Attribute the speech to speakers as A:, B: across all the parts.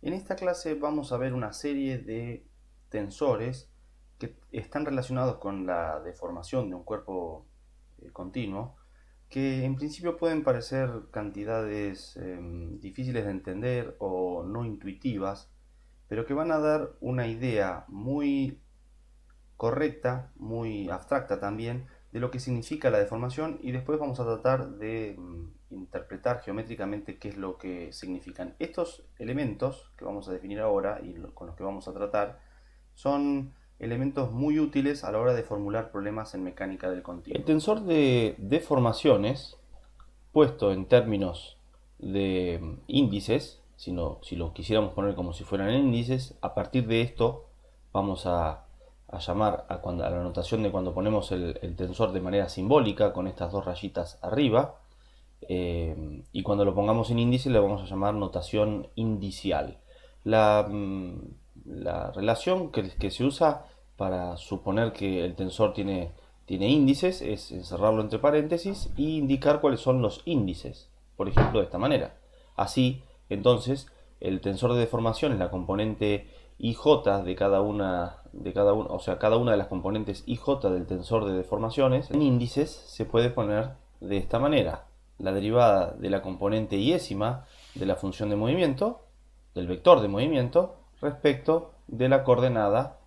A: En esta clase vamos a ver una serie de tensores que están relacionados con la deformación de un cuerpo continuo, que en principio pueden parecer cantidades difíciles de entender o no intuitivas, pero que van a dar una idea muy correcta, muy abstracta también, de lo que significa la deformación, y después vamos a tratar de interpretar geométricamente qué es lo que significan. Estos elementos que vamos a definir ahora y con los que vamos a tratar son elementos muy útiles a la hora de formular problemas en mecánica del continuo. El tensor de deformaciones, puesto en términos de índices, si lo quisiéramos poner como si fueran índices, a partir de esto vamos a llamar a la notación de cuando ponemos el tensor de manera simbólica con estas dos rayitas arriba, y cuando lo pongamos en índice le vamos a llamar notación indicial. La relación que se usa para suponer que el tensor tiene índices es encerrarlo entre paréntesis e indicar cuáles son los índices, por ejemplo de esta manera. Así, entonces, el tensor de deformación es la componente IJ o sea, cada una de las componentes IJ del tensor de deformaciones en índices se puede poner de esta manera: la derivada de la componente iésima de la función de movimiento, del vector de movimiento, respecto de la coordenada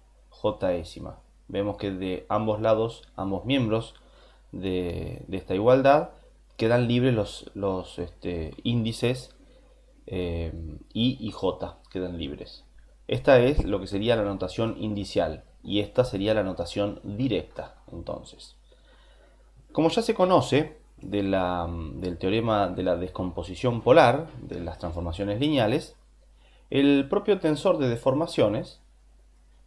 A: jésima. Vemos que de ambos lados, ambos miembros de esta igualdad, quedan libres los índices I y J, quedan libres. Esta es lo que sería la notación indicial y esta sería la notación directa. Entonces, como ya se conoce del teorema de la descomposición polar, de las transformaciones lineales, el propio tensor de deformaciones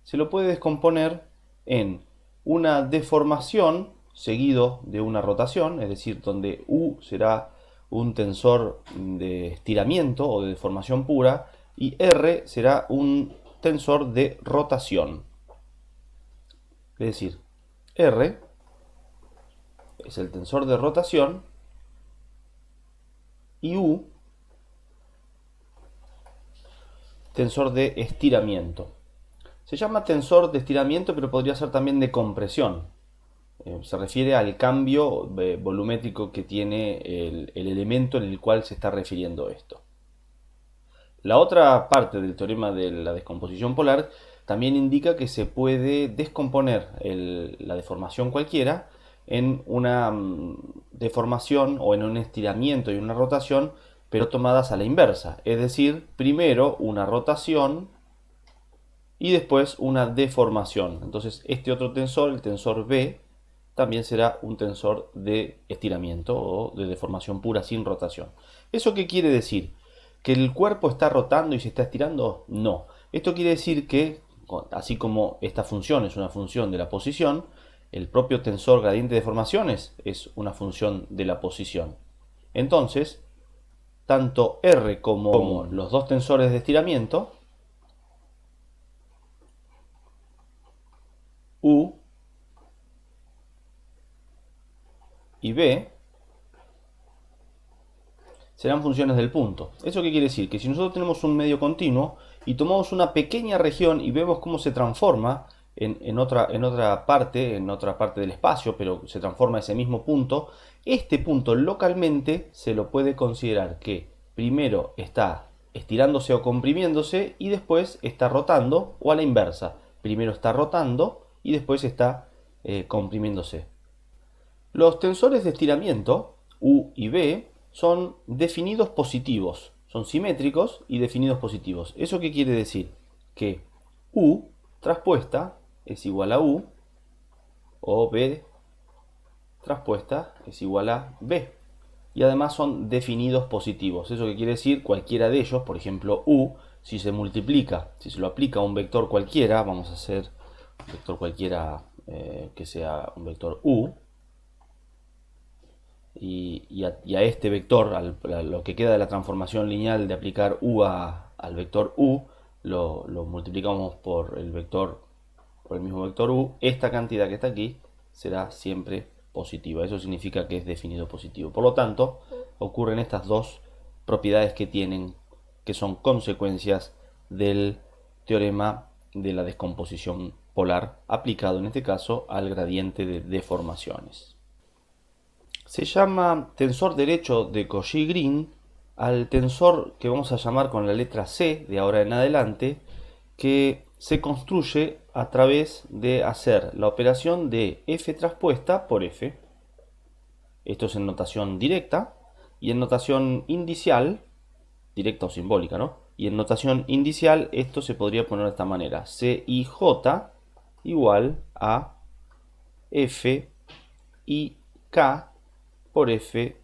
A: se lo puede descomponer en una deformación seguido de una rotación, es decir, donde U será un tensor de estiramiento o de deformación pura y R será un tensor de rotación. Es decir, R es el tensor de rotación y U tensor de estiramiento. Se llama tensor de estiramiento, pero podría ser también de compresión. Se refiere al cambio volumétrico que tiene el elemento en el cual se está refiriendo esto. La otra parte del teorema de la descomposición polar también indica que se puede descomponer la deformación cualquiera en una deformación o en un estiramiento y una rotación, pero tomadas a la inversa. Es decir, primero una rotación y después una deformación. Entonces este otro tensor, el tensor B, también será un tensor de estiramiento o de deformación pura sin rotación. ¿Eso qué quiere decir? ¿Que el cuerpo está rotando y se está estirando? No. Esto quiere decir que, así como esta función es una función de la posición, el propio tensor gradiente de deformaciones es una función de la posición. Entonces, tanto R como los dos tensores de estiramiento, U y B, serán funciones del punto. ¿Eso qué quiere decir? Que si nosotros tenemos un medio continuo y tomamos una pequeña región y vemos cómo se transforma en otra parte del espacio, pero se transforma ese mismo punto, este punto localmente se lo puede considerar que primero está estirándose o comprimiéndose y después está rotando, o a la inversa. Primero está rotando y después está comprimiéndose. Los tensores de estiramiento, U y B, son definidos positivos, son simétricos y definidos positivos. ¿Eso qué quiere decir? Que U traspuesta es igual a U o B traspuesta es igual a B. Y además son definidos positivos. ¿Eso qué quiere decir? Cualquiera de ellos, por ejemplo U, si se multiplica, si se lo aplica a un vector cualquiera, vamos a hacer un vector cualquiera que sea un vector U, y a este vector, a lo que queda de la transformación lineal de aplicar U al vector U, lo multiplicamos por el mismo vector U, esta cantidad que está aquí será siempre positiva. Eso significa que es definido positivo. Por lo tanto, ocurren estas dos propiedades que tienen, que son consecuencias del teorema de la descomposición polar aplicado en este caso al gradiente de deformaciones. Se llama tensor derecho de Cauchy-Green al tensor que vamos a llamar con la letra C de ahora en adelante, que se construye a través de hacer la operación de F traspuesta por F. Esto es en notación directa, y en notación indicial, directa o simbólica, ¿no? Y en notación indicial esto se podría poner de esta manera: CIJ igual a F I K por F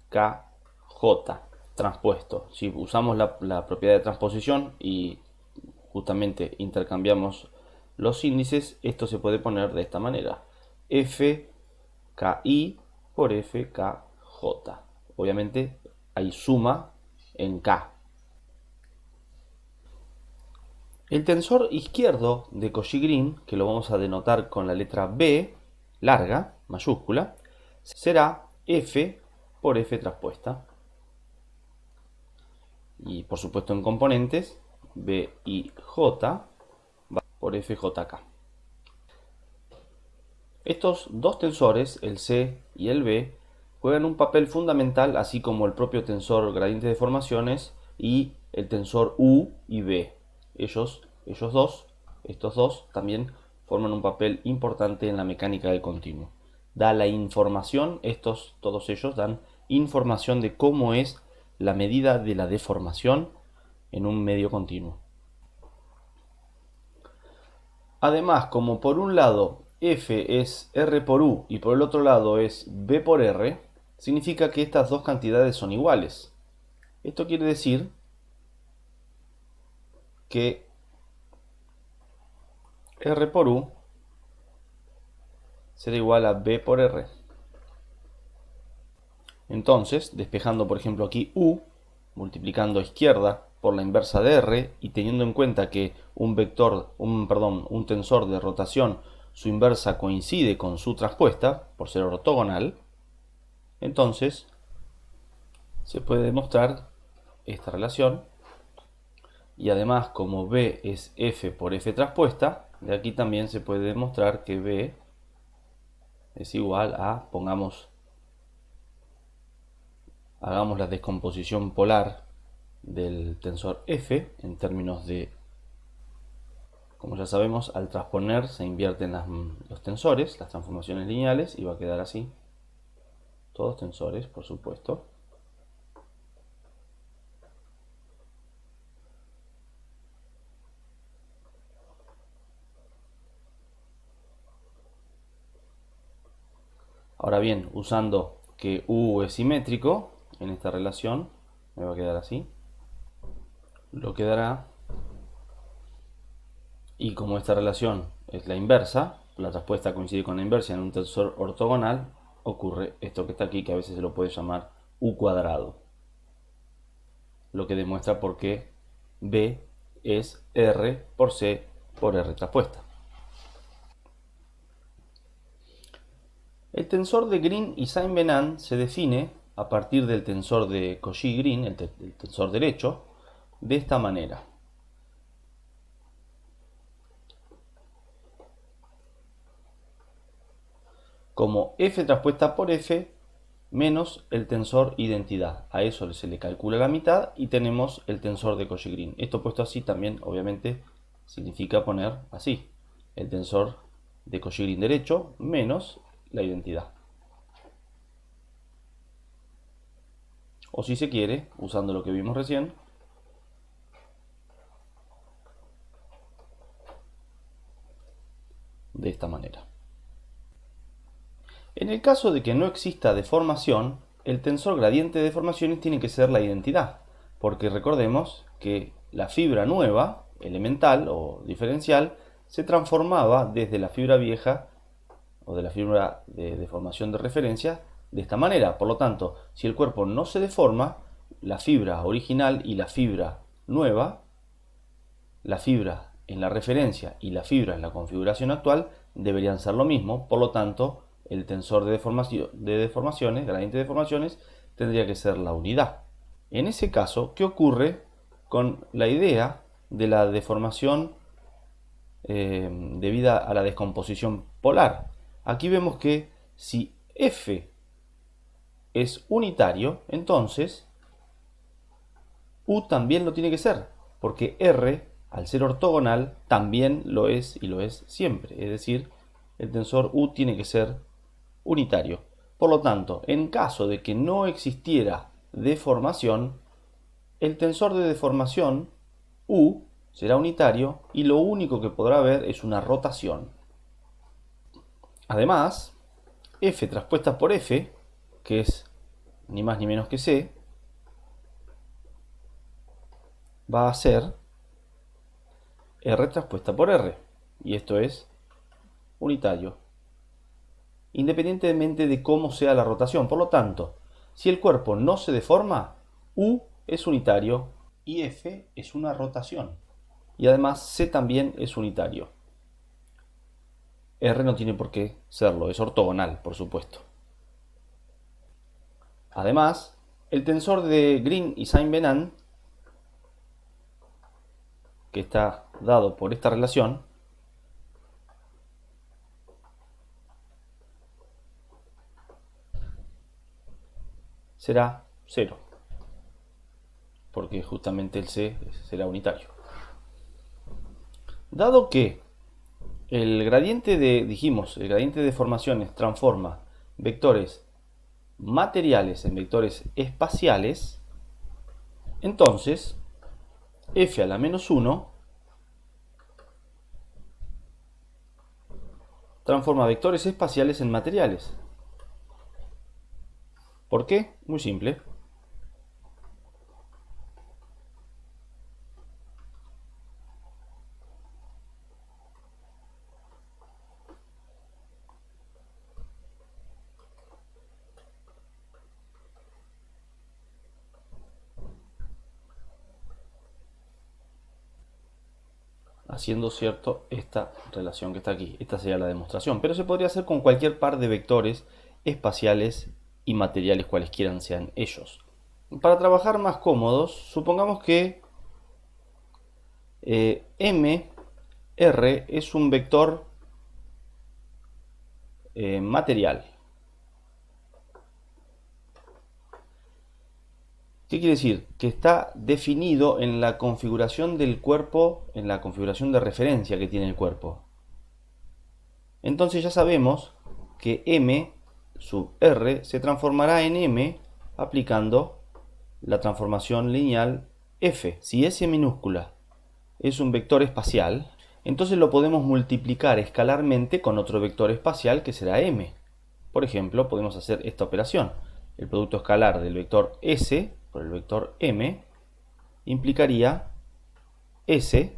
A: K J transpuesto. Si usamos la propiedad de transposición y justamente intercambiamos los índices, esto se puede poner de esta manera: F KI por F KJ. Obviamente hay suma en K. El tensor izquierdo de Cauchy-Green, que lo vamos a denotar con la letra B larga, mayúscula, será F por F traspuesta. Y por supuesto en componentes, B y J por FJK. Estos dos tensores, el C y el B, juegan un papel fundamental, así como el propio tensor gradiente de deformaciones y el tensor U y B. Estos dos también forman un papel importante en la mecánica del continuo. Da la información, todos ellos dan información de cómo es la medida de la deformación en un medio continuo. Además, como por un lado F es R por U y por el otro lado es B por R, significa que estas dos cantidades son iguales. Esto quiere decir que R por U será igual a B por R. Entonces, despejando por ejemplo aquí U, multiplicando izquierda por la inversa de R y teniendo en cuenta que un tensor de rotación, su inversa coincide con su traspuesta por ser ortogonal, entonces se puede demostrar esta relación. Y además, como B es F por F traspuesta, de aquí también se puede demostrar que B es igual a, hagamos la descomposición polar del tensor F en términos de, como ya sabemos, al transponer se invierten los tensores, las transformaciones lineales, y va a quedar así. Todos tensores, por supuesto. Ahora bien, usando que U es simétrico en esta relación, me va a quedar así. Lo quedará. Y como esta relación es la inversa, la traspuesta coincide con la inversa en un tensor ortogonal, ocurre esto que está aquí, que a veces se lo puede llamar U cuadrado. Lo que demuestra por qué B es R por C por R traspuesta. El tensor de Green y Saint-Venant se define a partir del tensor de Cauchy-Green, el tensor derecho, de esta manera. Como F traspuesta por F menos el tensor identidad. A eso se le calcula la mitad y tenemos el tensor de Cauchy-Green. Esto puesto así también obviamente significa poner así: el tensor de Cauchy-Green derecho menos la identidad. O si se quiere, usando lo que vimos recién, de esta manera. En el caso de que no exista deformación, el tensor gradiente de deformaciones tiene que ser la identidad, porque recordemos que la fibra nueva, elemental o diferencial, se transformaba desde la fibra vieja o de la fibra de deformación de referencia de esta manera. Por lo tanto, si el cuerpo no se deforma, la fibra original y la fibra nueva, la fibra en la referencia y la fibra en la configuración actual, deberían ser lo mismo. Por lo tanto, el tensor de deformaciones, gradiente de deformaciones, tendría que ser la unidad. En ese caso, ¿qué ocurre con la idea de la deformación debida a la descomposición polar. Aquí vemos que si F es unitario, entonces U también lo tiene que ser, porque R, al ser ortogonal, también lo es y lo es siempre. Es decir, el tensor U tiene que ser unitario. Por lo tanto, en caso de que no existiera deformación, el tensor de deformación U será unitario y lo único que podrá haber es una rotación. Además, F traspuesta por F, que es ni más ni menos que C, va a ser R traspuesta por R, y esto es unitario, independientemente de cómo sea la rotación. Por lo tanto, si el cuerpo no se deforma, U es unitario y F es una rotación. Y además C también es unitario. R no tiene por qué serlo, es ortogonal, por supuesto. Además, el tensor de Green y Saint-Venant, que está dado por esta relación, será 0, porque justamente el C será unitario. Dado que el gradiente el gradiente de deformaciones transforma vectores materiales en vectores espaciales, entonces f a la menos 1 transforma vectores espaciales en materiales. ¿Por qué? Muy simple. Haciendo cierto esta relación que está aquí. Esta sería la demostración, pero se podría hacer con cualquier par de vectores espaciales y materiales cualesquiera sean ellos. Para trabajar más cómodos, supongamos que M, R es un vector material. ¿Qué quiere decir? Que está definido en la configuración del cuerpo, en la configuración de referencia que tiene el cuerpo. Entonces ya sabemos que M sub R se transformará en M aplicando la transformación lineal F. Si S minúscula es un vector espacial, entonces lo podemos multiplicar escalarmente con otro vector espacial que será M. Por ejemplo, podemos hacer esta operación. El producto escalar del vector S por el vector M implicaría S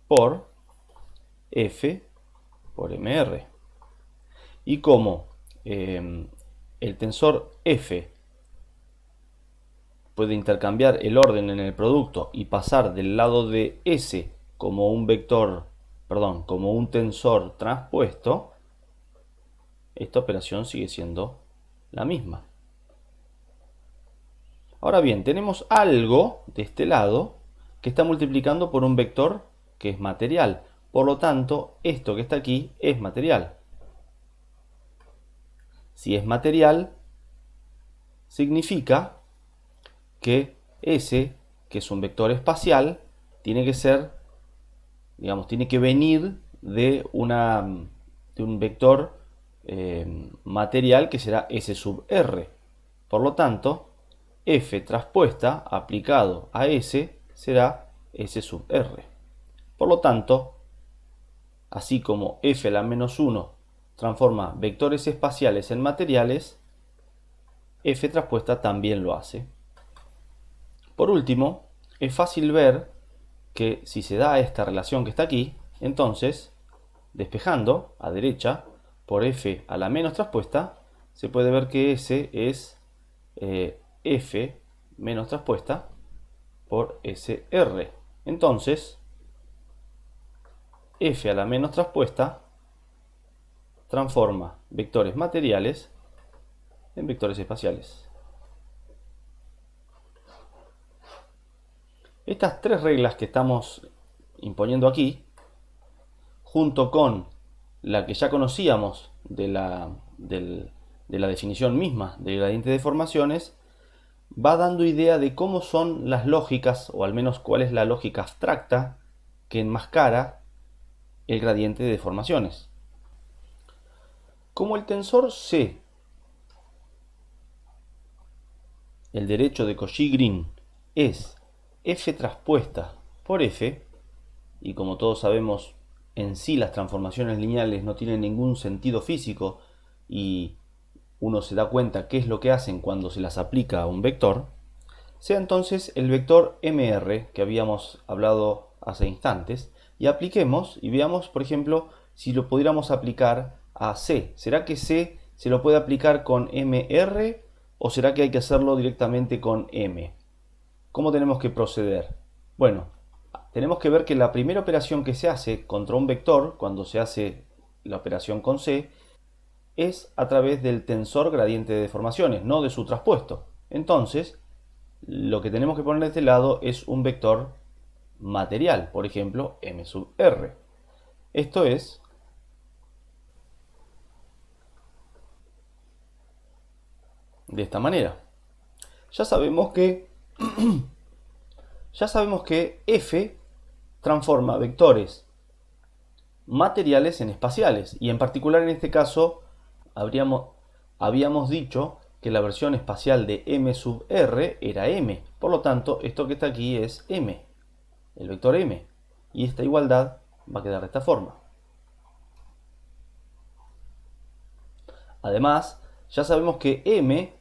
A: por F por MR. Y como el tensor F puede intercambiar el orden en el producto y pasar del lado de S como un vector, perdón, como un tensor transpuesto, esta operación sigue siendo la misma. Ahora bien, tenemos algo de este lado que está multiplicando por un vector que es material. Por lo tanto, esto que está aquí es material. Si es material, significa que S, que es un vector espacial, tiene que ser, digamos, tiene que venir de un vector material que será S sub R. Por lo tanto, F traspuesta aplicado a S será S sub R. Por lo tanto, así como F a la menos 1 transforma vectores espaciales en materiales, F traspuesta también lo hace. Por último, es fácil ver que si se da esta relación que está aquí, entonces, despejando a derecha por F a la menos traspuesta, se puede ver que S es F menos traspuesta por SR. Entonces, F a la menos traspuesta transforma vectores materiales en vectores espaciales. Estas tres reglas que estamos imponiendo aquí, junto con la que ya conocíamos de la definición misma del gradiente de deformaciones, va dando idea de cómo son las lógicas, o al menos cuál es la lógica abstracta que enmascara el gradiente de deformaciones. Como el tensor C, el derecho de Cauchy-Green, es f traspuesta por f, y como todos sabemos, en sí las transformaciones lineales no tienen ningún sentido físico y uno se da cuenta qué es lo que hacen cuando se las aplica a un vector, sea entonces el vector mr que habíamos hablado hace instantes, y apliquemos y veamos, por ejemplo, si lo pudiéramos aplicar a C. ¿Será que C se lo puede aplicar con mr o será que hay que hacerlo directamente con m? ¿Cómo tenemos que proceder? Bueno, tenemos que ver que la primera operación que se hace contra un vector, cuando se hace la operación con C, es a través del tensor gradiente de deformaciones, no de su traspuesto. Entonces, lo que tenemos que poner de este lado es un vector material, por ejemplo, m sub r. Esto es de esta manera. Ya sabemos que f transforma vectores materiales en espaciales, y en particular en este caso habíamos dicho que la versión espacial de m sub r era m. Por lo tanto, esto que está aquí es m, el vector m, y esta igualdad va a quedar de esta forma. Además, ya sabemos que m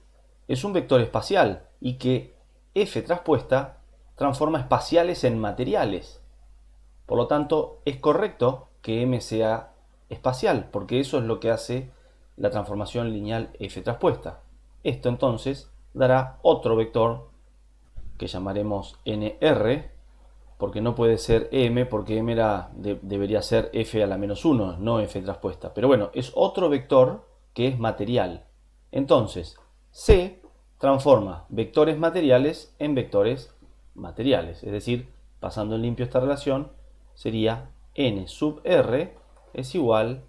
A: es un vector espacial y que f traspuesta transforma espaciales en materiales. Por lo tanto, es correcto que m sea espacial, porque eso es lo que hace la transformación lineal f traspuesta. Esto entonces dará otro vector que llamaremos nr, porque no puede ser m, porque m debería ser f a la menos 1, no f traspuesta. Pero bueno, es otro vector que es material. Entonces, C transforma vectores materiales en vectores materiales. Es decir, pasando en limpio esta relación, sería n sub r es igual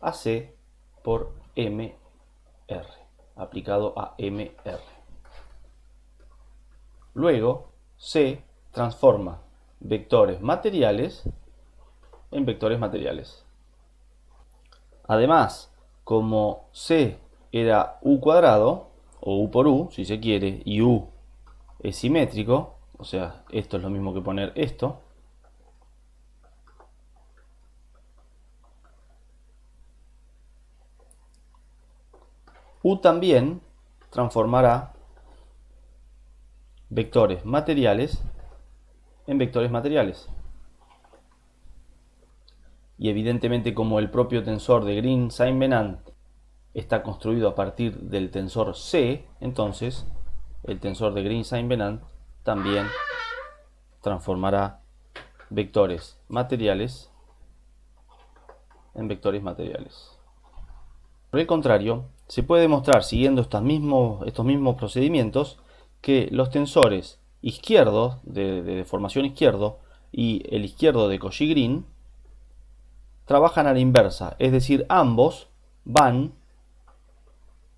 A: a C por mr, aplicado a mr. Luego, C transforma vectores materiales en vectores materiales. Además, como C era u cuadrado, o u por u, si se quiere, y u es simétrico, o sea, esto es lo mismo que poner esto, u también transformará vectores materiales en vectores materiales. Y evidentemente, como el propio tensor de Green-Saint-Venant está construido a partir del tensor C, entonces el tensor de Green-Saint-Venant también transformará vectores materiales en vectores materiales. Por el contrario, se puede demostrar, siguiendo estos mismos procedimientos, que los tensores izquierdos de deformación izquierdo y el izquierdo de Cauchy-Green trabajan a la inversa, es decir, ambos van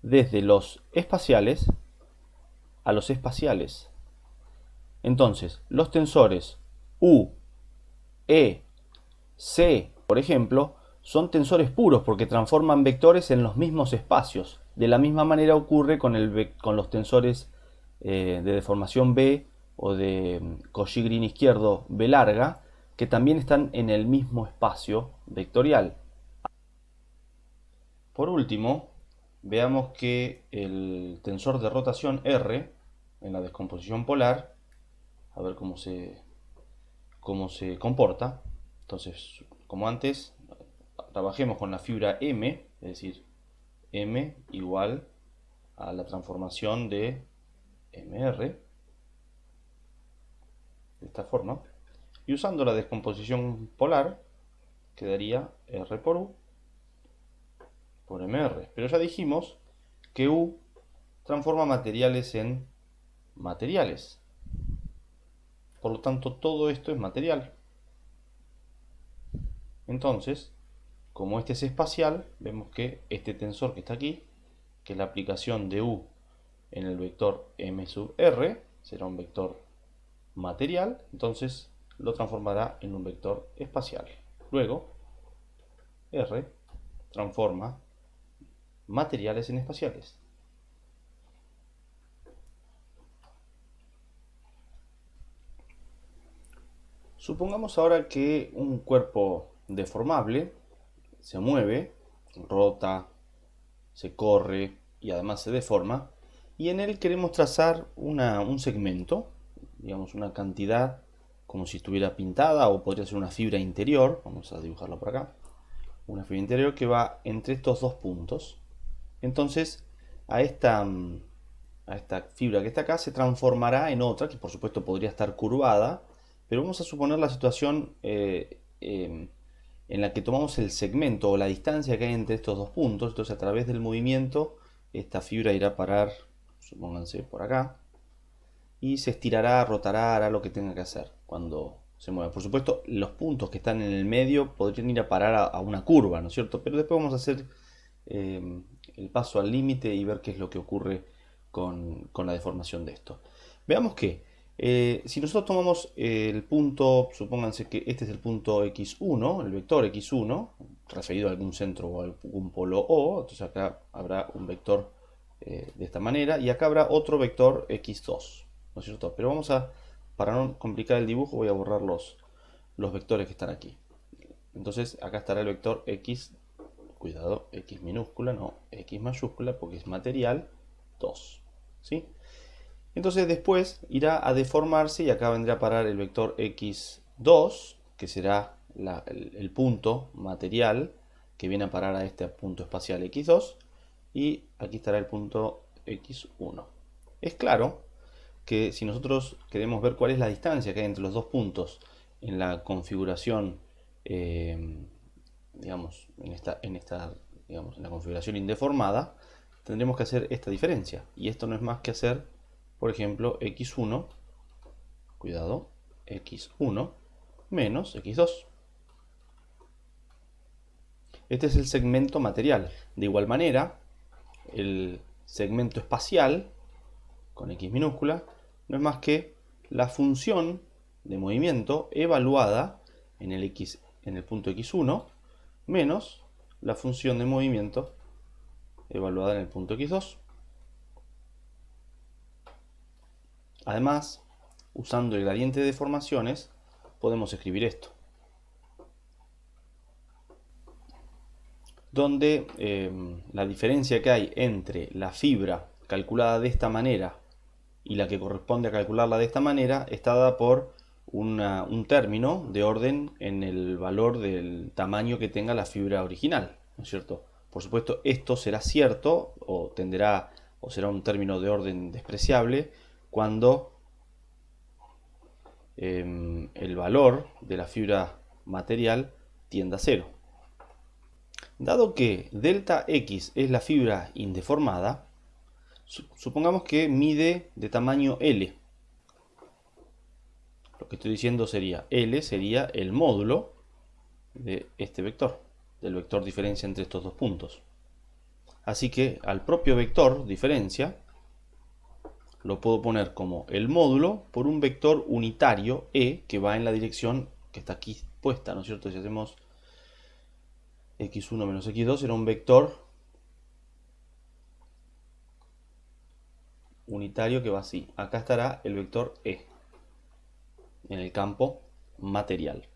A: desde los espaciales a los espaciales. Entonces, los tensores U, E, C, por ejemplo, son tensores puros porque transforman vectores en los mismos espacios. De la misma manera ocurre con los tensores de deformación B o de Cauchy-Green izquierdo B larga, que también están en el mismo espacio vectorial. Por último, veamos que el tensor de rotación R, en la descomposición polar, a ver cómo se comporta. Entonces, como antes, trabajemos con la fibra M, es decir, M igual a la transformación de MR, de esta forma. Y usando la descomposición polar, quedaría R por U por MR. Pero ya dijimos que U transforma materiales en materiales. Por lo tanto, todo esto es material. Entonces, como este es espacial, vemos que este tensor que está aquí, que es la aplicación de U en el vector M sub R, será un vector material, entonces lo transformará en un vector espacial. Luego, R transforma materiales en espaciales. Supongamos ahora que un cuerpo deformable se mueve, rota, se corre y además se deforma, y en él queremos trazar un segmento, digamos una cantidad como si estuviera pintada, o podría ser una fibra interior, vamos a dibujarlo por acá, una fibra interior que va entre estos dos puntos. Entonces a esta, a esta fibra que está acá se transformará en otra, que por supuesto podría estar curvada, pero vamos a suponer la situación en la que tomamos el segmento o la distancia que hay entre estos dos puntos. Entonces a través del movimiento esta fibra irá a parar, supónganse, por acá, y se estirará, rotará, hará lo que tenga que hacer cuando se mueva. Por supuesto, los puntos que están en el medio podrían ir a parar a una curva, ¿no es cierto? Pero después vamos a hacer el paso al límite y ver qué es lo que ocurre con la deformación de esto. Veamos que si nosotros tomamos el punto, supónganse que este es el punto x1, el vector x1, referido a algún centro o a algún polo O, entonces acá habrá un vector de esta manera, y acá habrá otro vector x2, ¿no es cierto? Pero vamos a, para no complicar el dibujo, voy a borrar los vectores que están aquí. Entonces acá estará el vector x, cuidado, x minúscula, no x mayúscula, porque es material 2, ¿sí? Entonces después irá a deformarse y acá vendrá a parar el vector x2, que será el punto material que viene a parar a este punto espacial x2, y aquí estará el punto x1. Es claro que si nosotros queremos ver cuál es la distancia que hay entre los dos puntos en la configuración, digamos, digamos, en la configuración indeformada, tendremos que hacer esta diferencia. Y esto no es más que hacer, por ejemplo, x1, cuidado, x1 menos x2. Este es el segmento material. De igual manera, el segmento espacial, con x minúscula, no es más que la función de movimiento evaluada en el punto x1 menos la función de movimiento evaluada en el punto x2. Además, usando el gradiente de deformaciones, podemos escribir esto, donde la diferencia que hay entre la fibra calculada de esta manera y la que corresponde a calcularla de esta manera está dada por un término de orden en el valor del tamaño que tenga la fibra original, ¿no es cierto? Por supuesto, esto será cierto o tenderá o será un término de orden despreciable cuando el valor de la fibra material tienda a 0. Dado que delta X es la fibra indeformada, supongamos que mide de tamaño L. Lo que estoy diciendo sería, L sería el módulo de este vector, del vector diferencia entre estos dos puntos. Así que al propio vector diferencia lo puedo poner como el módulo por un vector unitario E que va en la dirección que está aquí puesta, ¿no es cierto? Si hacemos x1 menos x2 será un vector unitario que va así. Acá estará el vector E en el campo material.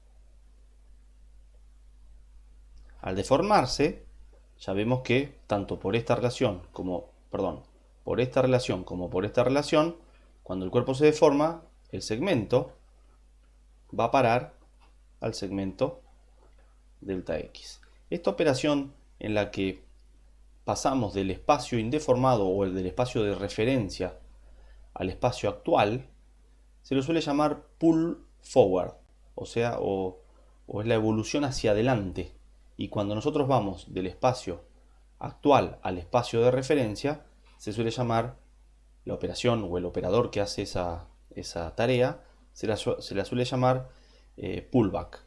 A: Al deformarse, ya vemos que tanto por esta relación como, por esta relación como por esta relación, cuando el cuerpo se deforma, el segmento va a parar al segmento delta X. Esta operación en la que pasamos del espacio indeformado o el del espacio de referencia al espacio actual, se lo suele llamar pull forward, o sea, o es la evolución hacia adelante. Y cuando nosotros vamos del espacio actual al espacio de referencia, se suele llamar la operación o el operador que hace esa tarea, se la suele llamar pullback.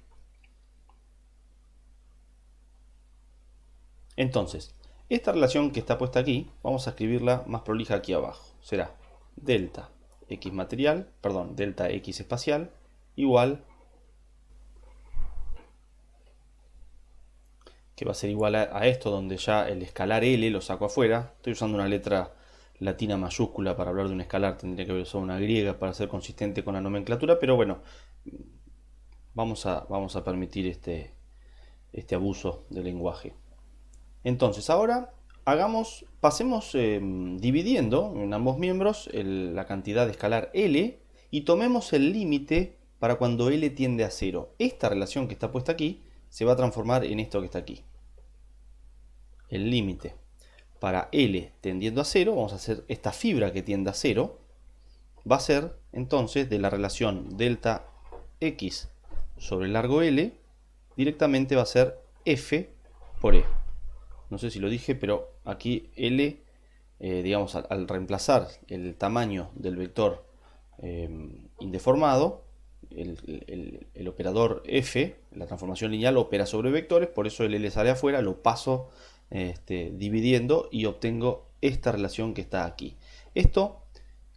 A: Entonces, esta relación que está puesta aquí, vamos a escribirla más prolija aquí abajo. Será delta x material, perdón, delta x espacial igual, que va a ser igual a esto, donde ya el escalar L lo saco afuera. Estoy usando una letra latina mayúscula para hablar de un escalar, tendría que haber usado una griega para ser consistente con la nomenclatura, pero bueno, vamos a permitir este abuso del lenguaje. Entonces, ahora pasemos dividiendo en ambos miembros la cantidad de escalar L y tomemos el límite para cuando L tiende a 0. Esta relación que está puesta aquí se va a transformar en esto que está aquí. El límite para L tendiendo a 0, vamos a hacer esta fibra que tiende a 0, va a ser entonces de la relación delta x sobre el largo L, directamente va a ser F por E. No sé si lo dije, pero aquí L, digamos, al reemplazar el tamaño del vector indeformado, el operador F, la transformación lineal, opera sobre vectores, por eso el L sale afuera, lo paso dividiendo y obtengo esta relación que está aquí. Esto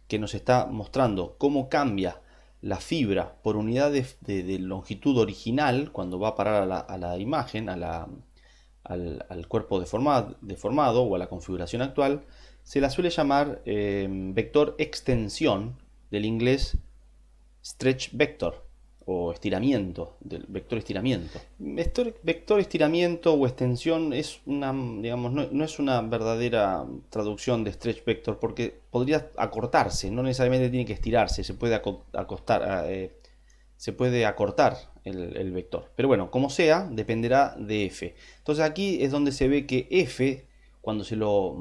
A: que nos está mostrando cómo cambia la fibra por unidad de longitud original cuando va a parar a la imagen, al cuerpo deformado o a la configuración actual, se la suele llamar vector extensión, del inglés stretch vector o estiramiento, del vector estiramiento. Vector estiramiento o extensión es una, digamos, no es una verdadera traducción de stretch vector porque podría acortarse, no necesariamente tiene que estirarse, se puede se puede acortar el vector. Pero bueno, como sea, dependerá de f. Entonces aquí es donde se ve que f, cuando se lo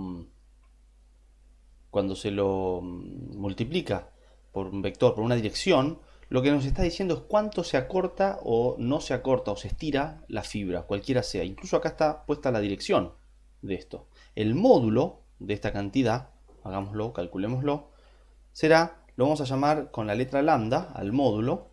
A: multiplica por un vector, por una dirección, lo que nos está diciendo es cuánto se acorta o no se acorta o se estira la fibra, cualquiera sea. Incluso acá está puesta la dirección de esto. El módulo de esta cantidad, hagámoslo, calculémoslo, será, lo vamos a llamar con la letra lambda al módulo,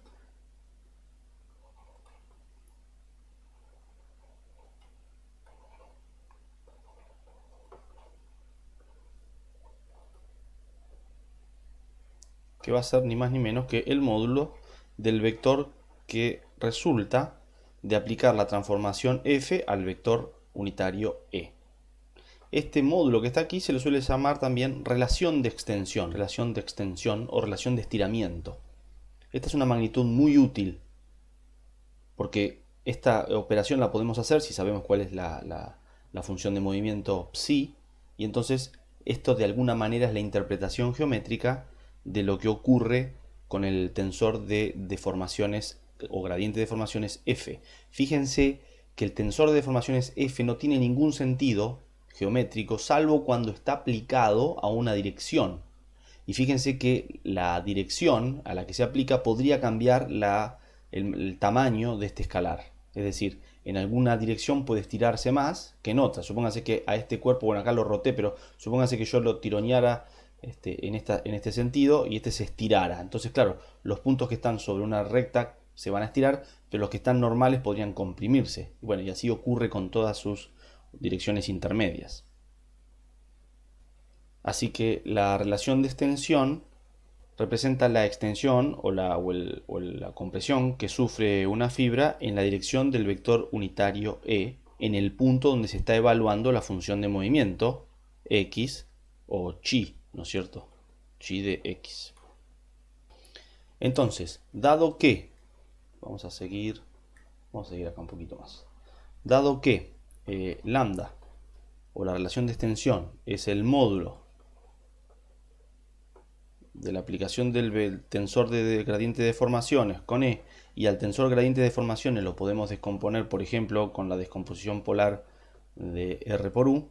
A: que va a ser ni más ni menos que el módulo del vector que resulta de aplicar la transformación f al vector unitario e. Este módulo que está aquí se le suele llamar también relación de extensión o relación de estiramiento. Esta es una magnitud muy útil porque esta operación la podemos hacer si sabemos cuál es la función de movimiento psi, y entonces esto de alguna manera es la interpretación geométrica de lo que ocurre con el tensor de deformaciones o gradiente de deformaciones f. Fíjense que el tensor de deformaciones f no tiene ningún sentido geométrico salvo cuando está aplicado a una dirección. Y fíjense que la dirección a la que se aplica podría cambiar el tamaño de este escalar. Es decir, en alguna dirección puede estirarse más que en otra. Supóngase que a este cuerpo, bueno, acá lo roté, pero supóngase que yo lo tironeara en este sentido y este se estirara. Entonces, claro, los puntos que están sobre una recta se van a estirar, pero los que están normales podrían comprimirse. Bueno, y así ocurre con todas sus direcciones intermedias. Así que la relación de extensión representa la extensión o la compresión que sufre una fibra en la dirección del vector unitario E en el punto donde se está evaluando la función de movimiento x o chi, ¿no es cierto? Chi de x. Entonces, dado que, vamos a seguir acá un poquito más. Dado que lambda o la relación de extensión es el módulo de la aplicación del tensor de gradiente de deformaciones con E, y al tensor gradiente de deformaciones lo podemos descomponer, por ejemplo, con la descomposición polar de R por U,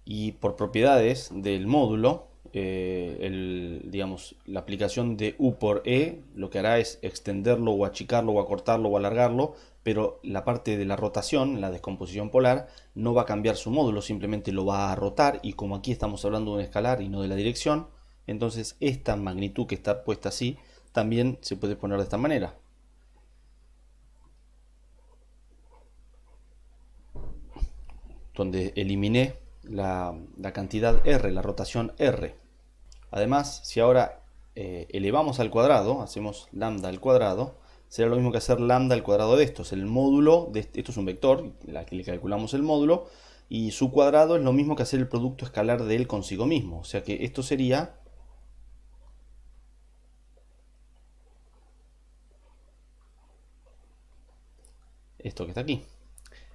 A: y por propiedades del módulo, digamos, la aplicación de U por E lo que hará es extenderlo o achicarlo o acortarlo o alargarlo, pero la parte de la rotación, la descomposición polar, no va a cambiar su módulo, simplemente lo va a rotar, y como aquí estamos hablando de un escalar y no de la dirección, entonces esta magnitud que está puesta así también se puede poner de esta manera. donde eliminé la cantidad r, la rotación r. Además, si ahora elevamos al cuadrado, hacemos lambda al cuadrado, será lo mismo que hacer lambda al cuadrado de esto. Es el módulo, esto es un vector, aquí le calculamos el módulo, y su cuadrado es lo mismo que hacer el producto escalar de él consigo mismo. O sea que esto sería esto que está aquí.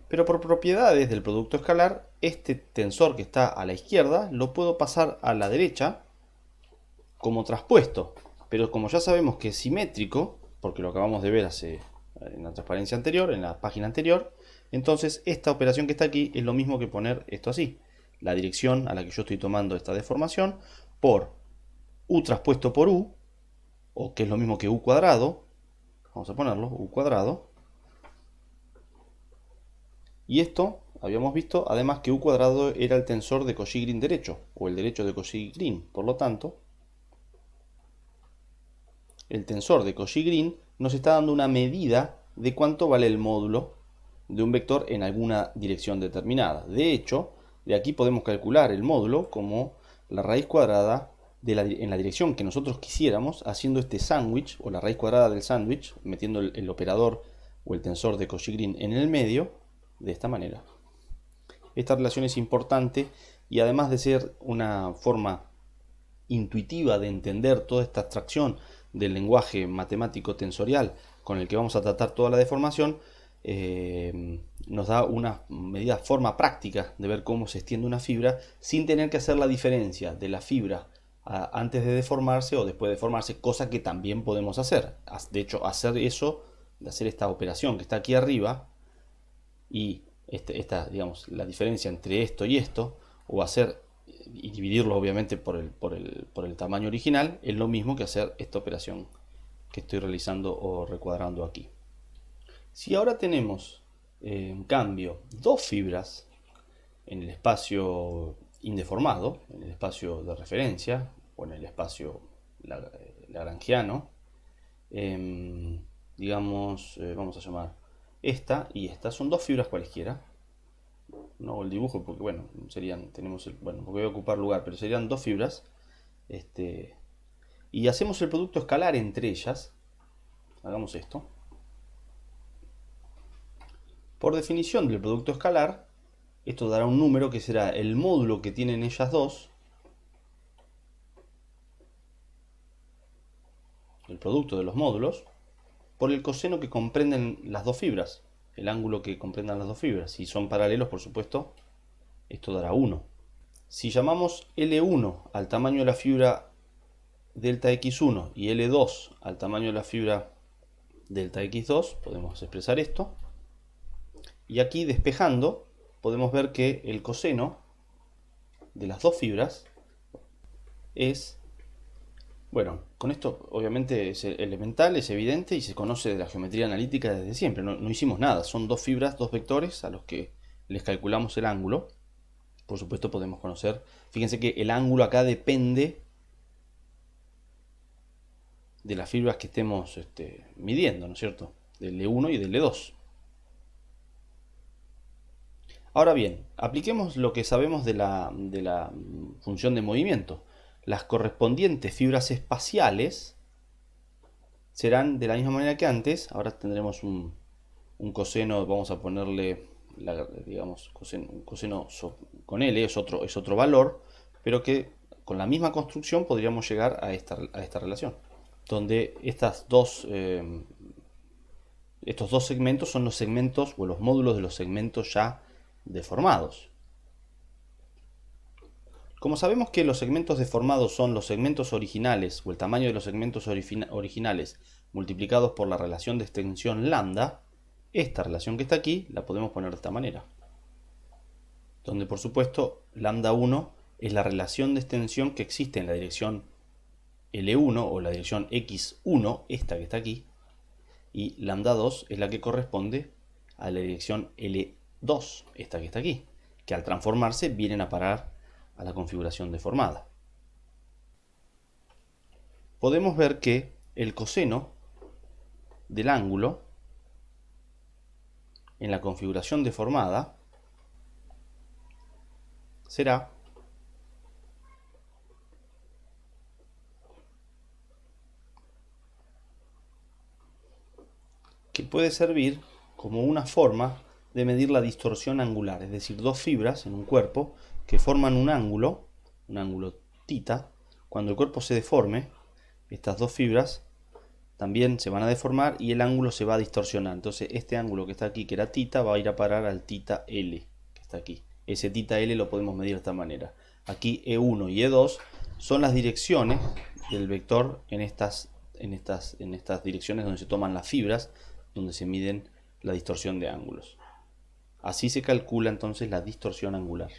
A: Pero por propiedades del producto escalar, este tensor que está a la izquierda lo puedo pasar a la derecha como traspuesto. Pero como ya sabemos que es simétrico, porque lo acabamos de ver en la transparencia anterior, en la página anterior, entonces esta operación que está aquí es lo mismo que poner esto así. La dirección a la que yo estoy tomando esta deformación por u traspuesto por u, o que es lo mismo que u cuadrado, vamos a ponerlo, u cuadrado. Y esto, habíamos visto, además que u cuadrado era el tensor de Cauchy-Green derecho, o el derecho de Cauchy-Green. Por lo tanto, el tensor de Cauchy-Green nos está dando una medida de cuánto vale el módulo de un vector en alguna dirección determinada. De hecho, de aquí podemos calcular el módulo como la raíz cuadrada en la dirección que nosotros quisiéramos, haciendo este sándwich, o la raíz cuadrada del sándwich, metiendo el operador o el tensor de Cauchy-Green en el medio, de esta manera. Esta relación es importante y además de ser una forma intuitiva de entender toda esta abstracción del lenguaje matemático tensorial con el que vamos a tratar toda la deformación, nos da una medida, forma práctica de ver cómo se extiende una fibra sin tener que hacer la diferencia de la fibra antes de deformarse o después de deformarse, cosa que también podemos hacer. De hecho, hacer esta operación que está aquí arriba y digamos, la diferencia entre esto y esto, o hacer y dividirlo obviamente por el tamaño original, es lo mismo que hacer esta operación que estoy realizando o recuadrando aquí. Si ahora tenemos en cambio dos fibras en el espacio indeformado, en el espacio de referencia o en el espacio lagrangiano, digamos, vamos a llamar esta y esta, son dos fibras cualesquiera. No hago el dibujo porque, bueno, porque voy a ocupar lugar, pero serían dos fibras. Y hacemos el producto escalar entre ellas. Hagamos esto. Por definición del producto escalar, esto dará un número que será el módulo que tienen ellas dos, el producto de los módulos, por el coseno que comprenden las dos fibras, el ángulo que comprendan las dos fibras. Si son paralelos, por supuesto, esto dará 1. Si llamamos L1 al tamaño de la fibra delta x1 y L2 al tamaño de la fibra delta x2, podemos expresar esto. Y aquí, despejando, podemos ver que el coseno de las dos fibras es... Bueno, con esto obviamente es elemental, es evidente y se conoce de la geometría analítica desde siempre. No hicimos nada, son dos fibras, dos vectores a los que les calculamos el ángulo. Por supuesto podemos conocer, fíjense que el ángulo acá depende de las fibras que estemos midiendo, ¿no es cierto? Del L1 y del L2. Ahora bien, apliquemos lo que sabemos de la función de movimiento. Las correspondientes fibras espaciales serán de la misma manera que antes. Ahora tendremos un coseno, vamos a ponerle, digamos, un coseno con L, es otro valor, pero que con la misma construcción podríamos llegar a esta relación, donde estos dos segmentos son los segmentos o los módulos de los segmentos ya deformados. Como sabemos que los segmentos deformados son los segmentos originales o el tamaño de los segmentos originales multiplicados por la relación de extensión lambda, esta relación que está aquí la podemos poner de esta manera. Donde por supuesto lambda 1 es la relación de extensión que existe en la dirección L1 o la dirección x1, esta que está aquí, y lambda 2 es la que corresponde a la dirección L2, esta que está aquí, que al transformarse vienen a parar a la configuración deformada. Podemos ver que el coseno del ángulo en la configuración deformada será que puede servir como una forma de medir la distorsión angular, es decir, dos fibras en un cuerpo que forman un ángulo θ. Cuando el cuerpo se deforme, estas dos fibras también se van a deformar y el ángulo se va a distorsionar. Entonces este ángulo que está aquí, que era θ, va a ir a parar al θL, que está aquí. Ese θL lo podemos medir de esta manera. Aquí E1 y E2 son las direcciones del vector en estas direcciones donde se toman las fibras, donde se miden la distorsión de ángulos. Así se calcula entonces la distorsión angular.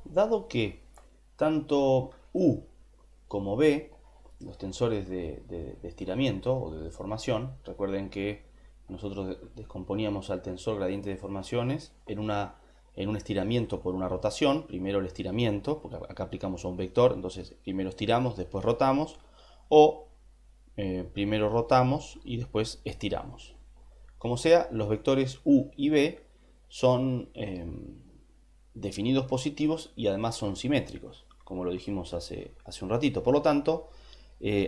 A: Dado que tanto U como B, los tensores de estiramiento o de deformación, recuerden que nosotros descomponíamos al tensor gradiente de deformaciones en un estiramiento por una rotación. Primero el estiramiento, porque acá aplicamos a un vector, entonces primero estiramos, después rotamos, o primero rotamos y después estiramos. Como sea, los vectores U y B son definidos positivos y además son simétricos, como lo dijimos hace un ratito. Por lo tanto,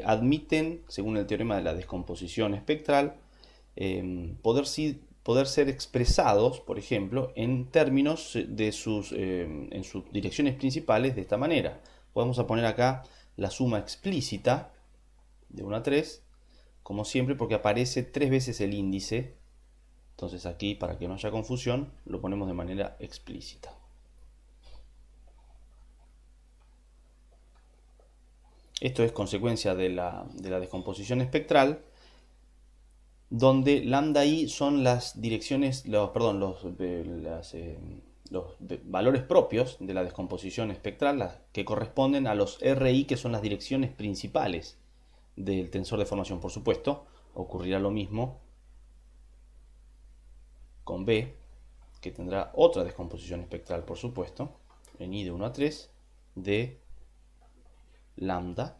A: admiten, según el teorema de la descomposición espectral, poder ser expresados, por ejemplo, en términos de en sus direcciones principales de esta manera. Podemos poner acá la suma explícita de 1 a 3, como siempre, porque aparece 3 veces el índice. Entonces aquí, para que no haya confusión, lo ponemos de manera explícita. Esto es consecuencia de la descomposición espectral, donde lambda i son las direcciones, los valores propios de la descomposición espectral, que corresponden a los RI, que son las direcciones principales del tensor de formación. Por supuesto, ocurrirá lo mismo con B, que tendrá otra descomposición espectral, por supuesto, en I de 1 a 3 de lambda.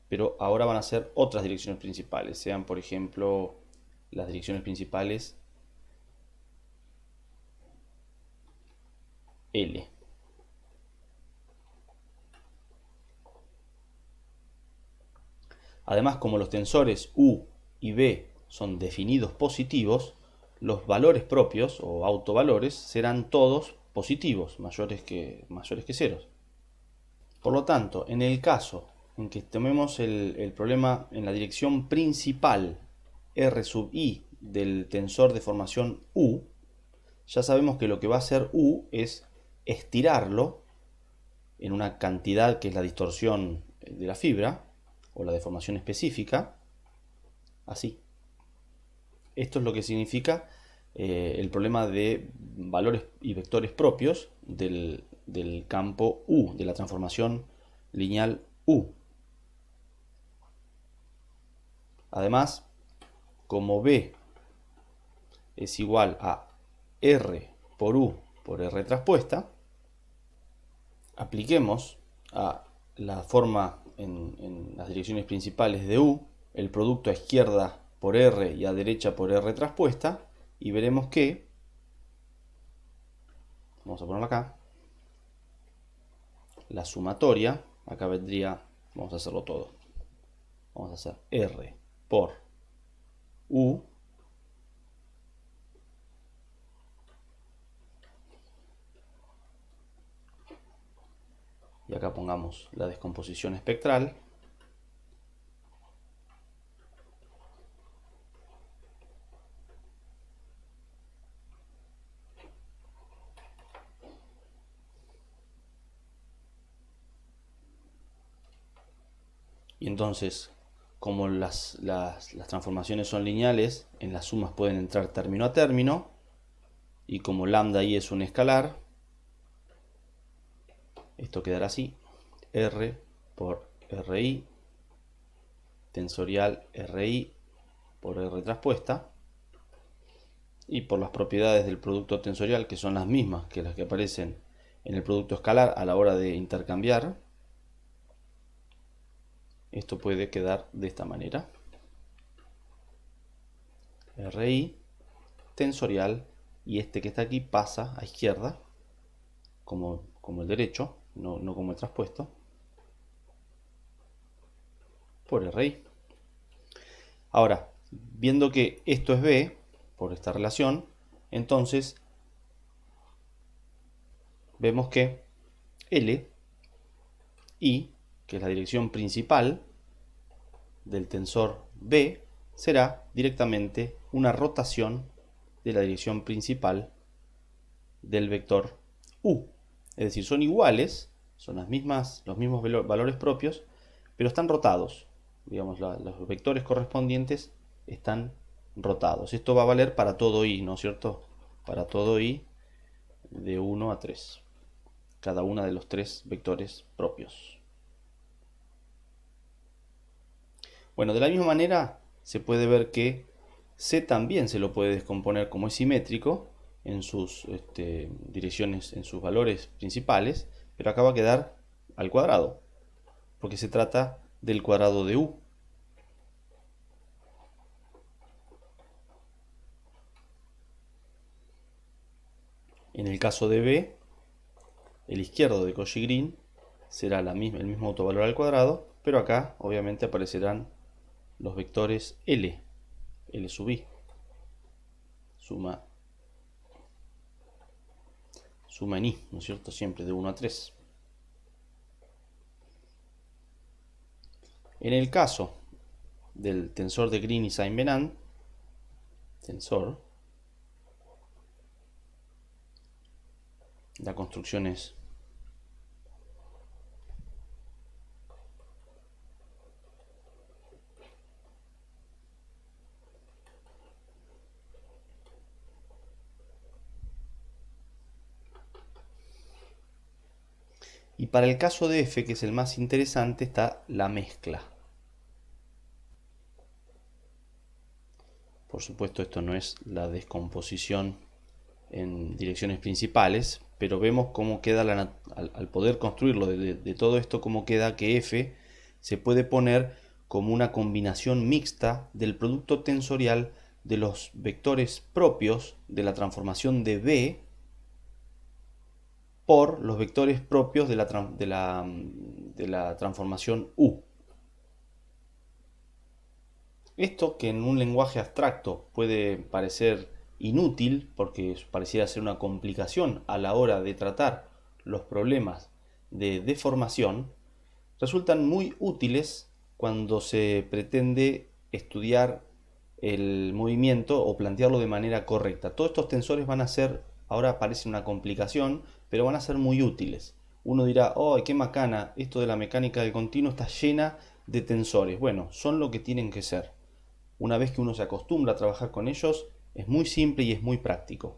A: Pero ahora van a ser otras direcciones principales, sean por ejemplo las direcciones principales L. Además, como los tensores U y B son definidos positivos, los valores propios o autovalores serán todos positivos, mayores que ceros. Por lo tanto, en el caso en que tomemos el problema en la dirección principal R sub i del tensor de formación U, ya sabemos que lo que va a hacer U es estirarlo en una cantidad que es la distorsión de la fibra o la deformación específica, así. Esto es lo que significa el problema de valores y vectores propios del campo U, de la transformación lineal U. Además, como B es igual a R por U por R traspuesta, apliquemos a la forma en las direcciones principales de U, el producto a izquierda por R y a derecha por R traspuesta, y veremos que, vamos a ponerlo acá, la sumatoria, acá vendría, vamos a hacerlo todo, vamos a hacer R por U y acá pongamos la descomposición espectral. Y entonces, como las transformaciones son lineales, en las sumas pueden entrar término a término, y como lambda i es un escalar, esto quedará así: R por RI tensorial RI por R traspuesta, y por las propiedades del producto tensorial, que son las mismas que las que aparecen en el producto escalar a la hora de intercambiar, esto puede quedar de esta manera: RI tensorial y este que está aquí pasa a izquierda, como el derecho, no como el traspuesto, por RI. Ahora, viendo que esto es B, por esta relación, entonces vemos que L, I, que es la dirección principal del tensor B, será directamente una rotación de la dirección principal del vector U. Es decir, son iguales, son los mismos valores propios, pero están rotados. Digamos, los vectores correspondientes están rotados. Esto va a valer para todo I, ¿no es cierto? Para todo I de 1 a 3. Cada una de los tres vectores propios. Bueno, de la misma manera se puede ver que C también se lo puede descomponer como es simétrico en sus direcciones, en sus valores principales, pero acá va a quedar al cuadrado, porque se trata del cuadrado de U. En el caso de B, el izquierdo de Cauchy-Green será el mismo autovalor al cuadrado, pero acá obviamente aparecerán los vectores L sub I, suma en I, ¿no es cierto? Siempre de 1 a 3. En el caso del tensor de Green y Saint-Venant, la construcción es y para el caso de F, que es el más interesante, está la mezcla. Por supuesto, esto no es la descomposición en direcciones principales, pero vemos cómo queda al poder construirlo de todo esto, cómo queda que F se puede poner como una combinación mixta del producto tensorial de los vectores propios de la transformación de B por los vectores propios de la transformación U. Esto, que en un lenguaje abstracto puede parecer inútil porque pareciera ser una complicación a la hora de tratar los problemas de deformación, resultan muy útiles cuando se pretende estudiar el movimiento o plantearlo de manera correcta. Todos estos tensores van a ser, ahora parece una complicación, pero van a ser muy útiles. Uno dirá, oh, qué macana, esto de la mecánica del continuo está llena de tensores. Bueno, son lo que tienen que ser. Una vez que uno se acostumbra a trabajar con ellos, es muy simple y es muy práctico.